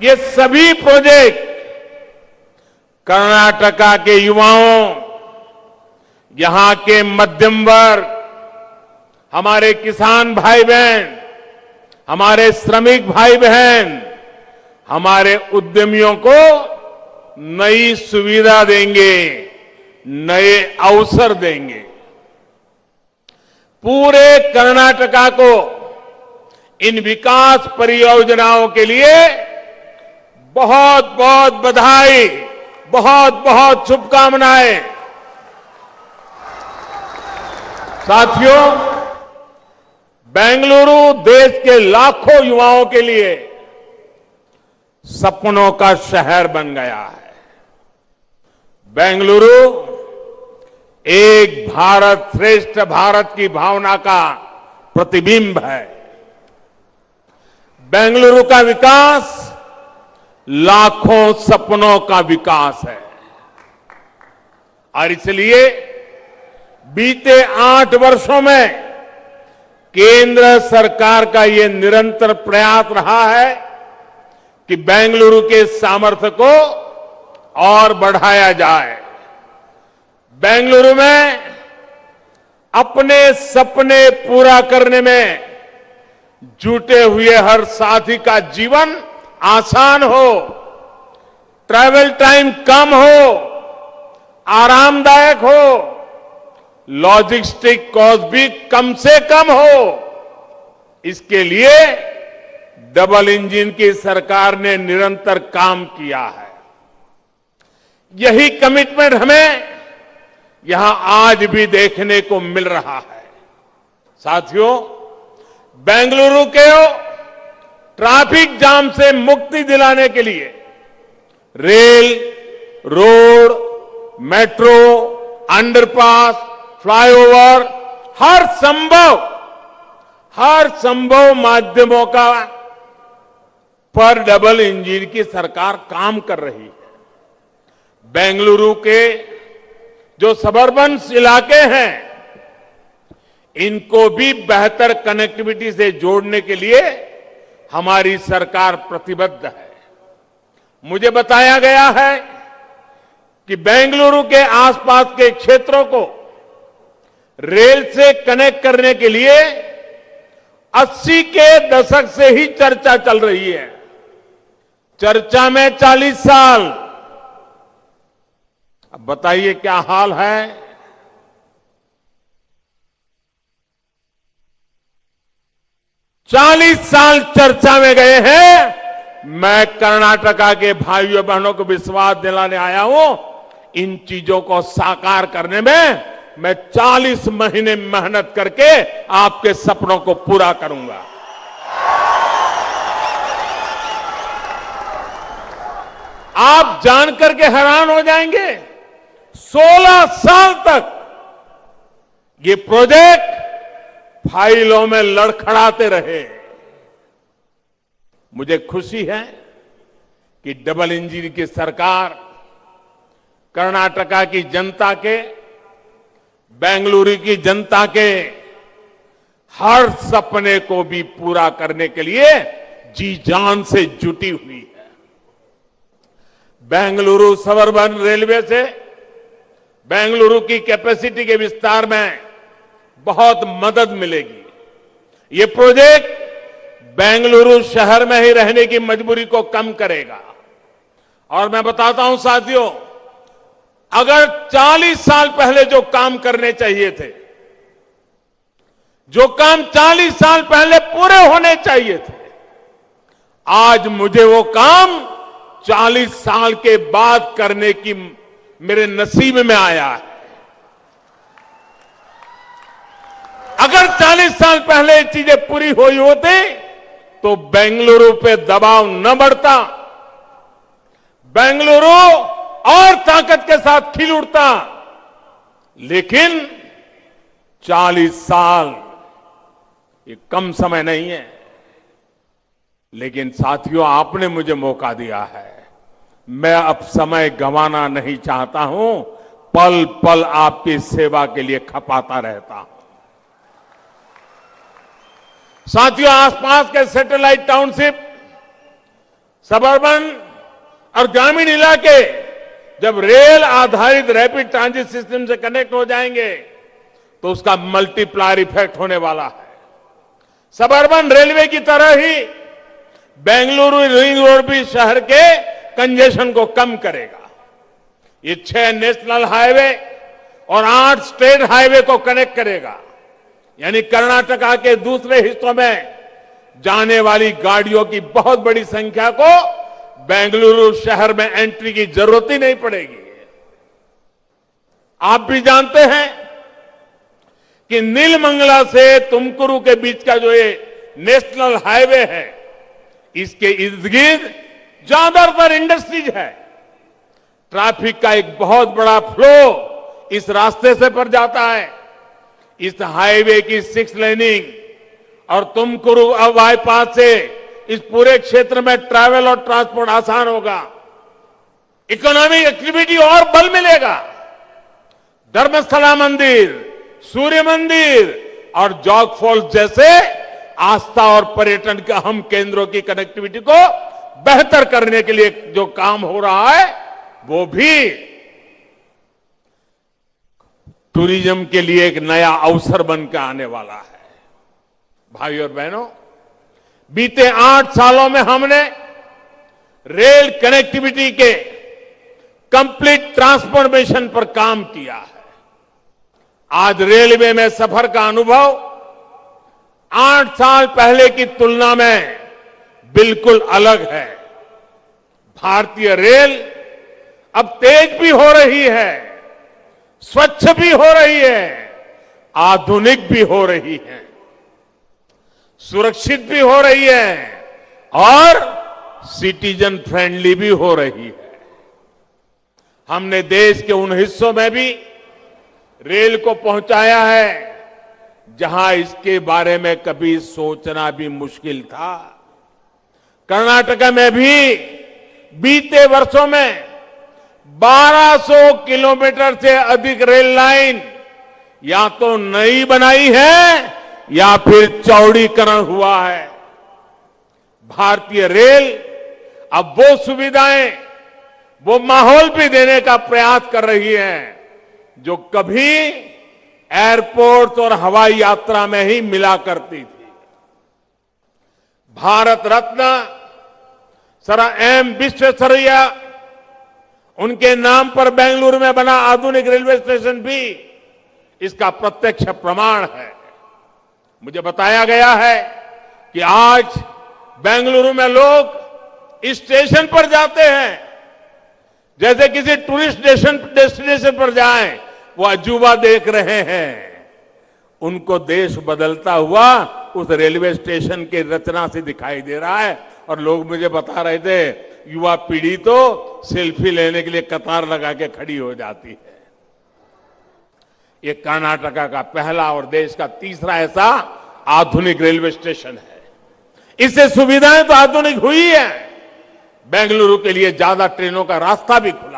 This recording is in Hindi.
ये सभी प्रोजेक्ट कर्नाटका के युवाओं, यहां के मध्यम वर्ग, हमारे किसान भाई बहन, हमारे श्रमिक भाई बहन, हमारे उद्यमियों को नई सुविधा देंगे, नए अवसर देंगे। पूरे कर्नाटका को इन विकास परियोजनाओं के लिए बहुत बहुत बधाई, बहुत बहुत शुभकामनाएं। साथियों, बेंगलुरु देश के लाखों युवाओं के लिए सपनों का शहर बन गया है। बेंगलुरु एक भारत श्रेष्ठ भारत की भावना का प्रतिबिंब है। बेंगलुरु का विकास लाखों सपनों का विकास है और इसलिए बीते 8 वर्षों में केंद्र सरकार का ये निरंतर प्रयास रहा है कि बेंगलुरु के सामर्थ्य को और बढ़ाया जाए। बेंगलुरु में अपने सपने पूरा करने में जुटे हुए हर साथी का जीवन आसान हो, ट्रैवल टाइम कम हो, आरामदायक हो, लॉजिस्टिक कॉस्ट भी कम से कम हो। इसके लिए डबल इंजन की सरकार ने निरंतर काम किया है। यही कमिटमेंट हमें यहां आज भी देखने को मिल रहा है। साथियों, बेंगलुरु के ट्रैफिक जाम से मुक्ति दिलाने के लिए rail, road, metro, underpass, flyover, हर संभव माध्यमों का पर डबल इंजन की सरकार काम कर रही है। बेंगलुरु के जो सबर्बन इलाके हैं, इनको भी बेहतर कनेक्टिविटी से जोड़ने के लिए हमारी सरकार प्रतिबद्ध है। मुझे बताया गया है कि बेंगलुरु के आसपास के क्षेत्रों को रेल से कनेक्ट करने के लिए 80 के दशक से ही चर्चा चल रही है। चर्चा में 40 साल। अब बताइए क्या हाल है। चालीस साल चर्चा में गए हैं। मैं कर्नाटका के भाइयों बहनों को विश्वास दिलाने आया हूं, इन चीजों को साकार करने में मैं 40 महीने मेहनत करके आपके सपनों को पूरा करूंगा। आप जानकर के हैरान हो जाएंगे, 16 साल तक ये प्रोजेक्ट फाइलों में लड़खड़ाते रहे। मुझे खुशी है कि डबल इंजन की सरकार कर्नाटका की जनता के, बेंगलुरु की जनता के हर सपने को भी पूरा करने के लिए जी जान से जुटी हुई है। बेंगलुरु सबर्बन रेलवे से बेंगलुरु की कैपेसिटी के विस्तार में बहुत मदद मिलेगी। ये प्रोजेक्ट बेंगलुरु शहर में ही रहने की मजबूरी को कम करेगा। और मैं बताता हूं साथियों, अगर 40 साल पहले जो काम करने चाहिए थे, जो काम 40 साल पहले पूरे होने चाहिए थे, आज मुझे वो काम 40 साल के बाद करने की मेरे नसीब में आया है। अगर 40 साल पहले ये चीजें पूरी हुई होती तो बेंगलुरु पे दबाव न बढ़ता, बेंगलुरु और ताकत के साथ खिल उठता। लेकिन 40 साल ये कम समय नहीं है। लेकिन साथियों, आपने मुझे मौका दिया है। मैं अब समय गंवाना नहीं चाहता हूं। पल पल आपकी सेवा के लिए खपाता रहता हूं। साथियों, आसपास के सैटेलाइट टाउनशिप सबर्बन और ग्रामीण इलाके जब रेल आधारित रैपिड ट्रांजिट सिस्टम से कनेक्ट हो जाएंगे तो उसका मल्टीप्लायर इफेक्ट होने वाला है। सबर्बन रेलवे की तरह ही बेंगलुरु रिंग रोड भी शहर के कंजेशन को कम करेगा। ये 6 नेशनल हाईवे और 8 स्टेट हाईवे को कनेक्ट करेगा, यानी कर्नाटका के दूसरे हिस्सों में जाने वाली गाड़ियों की बहुत बड़ी संख्या को बेंगलुरु शहर में एंट्री की जरूरत ही नहीं पड़ेगी। आप भी जानते हैं कि नीलमंगला से तुमकुरू के बीच का जो ये नेशनल हाईवे है, इसके इर्द गिर्द ज्यादातर इंडस्ट्रीज है। ट्रैफिक का एक बहुत बड़ा फ्लो इस रास्ते से पर जाता है। इस हाईवे की 6 लेनिंग और तुमकुरू बाईपास से इस पूरे क्षेत्र में ट्रैवल और ट्रांसपोर्ट आसान होगा, इकोनॉमिक एक्टिविटी और बल मिलेगा। धर्मस्थला मंदिर, सूर्य मंदिर और जॉग फॉल्स जैसे आस्था और पर्यटन के अहम केंद्रों की कनेक्टिविटी को बेहतर करने के लिए जो काम हो रहा है वो भी टूरिज्म के लिए एक नया अवसर बनकर आने वाला है। भाई और बहनों, बीते 8 सालों में हमने रेल कनेक्टिविटी के कंप्लीट ट्रांसफॉर्मेशन पर काम किया है। आज रेलवे में सफर का अनुभव 8 साल पहले की तुलना में बिल्कुल अलग है। भारतीय रेल अब तेज भी हो रही है, स्वच्छ भी हो रही है, आधुनिक भी हो रही है, सुरक्षित भी हो रही है और सिटीजन फ्रेंडली भी हो रही है। हमने देश के उन हिस्सों में भी रेल को पहुंचाया है जहां इसके बारे में कभी सोचना भी मुश्किल था। कर्नाटका में भी बीते वर्षों में 1200 किलोमीटर से अधिक रेल लाइन या तो नई बनाई है या फिर चौड़ीकरण हुआ है। भारतीय रेल अब वो सुविधाएं, वो माहौल भी देने का प्रयास कर रही है जो कभी एयरपोर्ट और हवाई यात्रा में ही मिला करती थी। भारत रत्न सर एम विश्वेश्वरैया, उनके नाम पर बेंगलुरु में बना आधुनिक रेलवे स्टेशन भी इसका प्रत्यक्ष प्रमाण है। मुझे बताया गया है कि आज बेंगलुरु में लोग इस स्टेशन पर जाते हैं जैसे किसी टूरिस्ट डेस्टिनेशन पर जाएं, वो अजूबा देख रहे हैं। उनको देश बदलता हुआ उस रेलवे स्टेशन की रचना से दिखाई दे रहा है। और लोग मुझे बता रहे थे, युवा पीढ़ी तो सेल्फी लेने के लिए कतार लगा के खड़ी हो जाती है। ये कर्नाटका का पहला और देश का तीसरा ऐसा आधुनिक रेलवे स्टेशन है। इससे सुविधाएं तो आधुनिक हुई है, बेंगलुरु के लिए ज्यादा ट्रेनों का रास्ता भी खुला।